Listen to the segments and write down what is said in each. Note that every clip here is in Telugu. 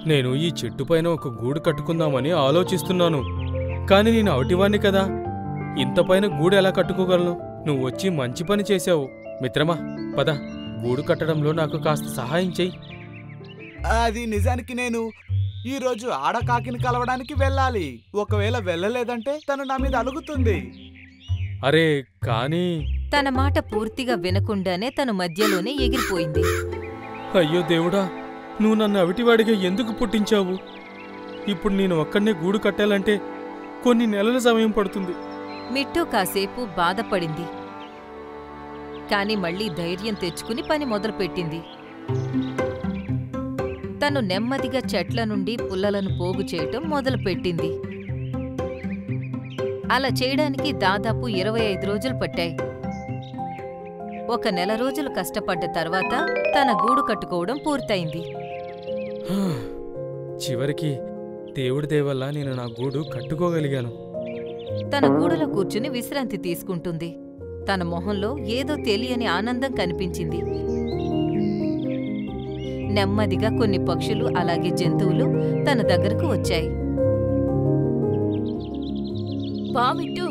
నేను ఈ చెట్టు పైన ఒక గూడు కట్టుకుందామని ఆలోచిస్తున్నాను. కాని నేను అవిటివాణ్ణి కదా, ఇంత పైన గూడు ఎలా కట్టుకోగలను? నువ్వు వచ్చి మంచి పని చేశావు. మిత్రమా, పద, గూడు కట్టడంలో నాకు కాస్త సహాయం చెయ్యి. అది నిజానికి నేను ఈరోజు ఆడకాకిని కలవడానికి వెళ్ళాలి. ఒకవేళ వెళ్ళలేదంటే తను నా మీద అలుగుతుంది. అరే కానీ... తన మాట పూర్తిగా వినకుండానే తను మధ్యలోనే ఎగిరిపోయింది. అయ్యో దేవుడా, నువ్వు నన్ను అవిటివాడిగా ఎందుకు పుట్టించావు? ఇప్పుడు నేను ఒక్కడనే గూడు కట్టాలంటే కొన్ని నెలల సమయం పడుతుంది. మిట్టు కాసేపు బాధపడింది, కాని మళ్లీ ధైర్యం తెచ్చుకుని పని మొదలుపెట్టింది. తను నెమ్మదిగా చెట్ల నుండి పుల్లలను పోగు చేయటం మొదలుపెట్టింది. అలా చేయడానికి దాదాపు 25 రోజులు పట్టాయి. 1 నెల రోజులు కష్టపడ్డ తర్వాత తన గూడు కట్టుకోవడం పూర్తయింది. చివరికి దేవుడి దయవల్ల నేను నా గూడు కట్టుకోగలిగాను. తన గూడులో కూర్చుని విశ్రాంతి తీసుకుంటుంది. తన మొహంలో ఏదో తెలియని ఆనందం కనిపించింది. నెమ్మదిగా కొన్ని పక్షులు అలాగే జంతువులు తన దగ్గరకు వచ్చాయి. బామిట్టు,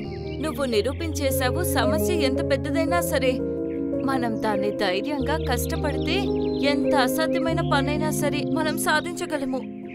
నువ్వు నిరూపించేశావు, సమస్య ఎంత పెద్దదైనా సరే మనం దాన్ని ధైర్యంగా కష్టపడితే ఎంత అసాధ్యమైన పనైనా సరే మనం సాధించగలము.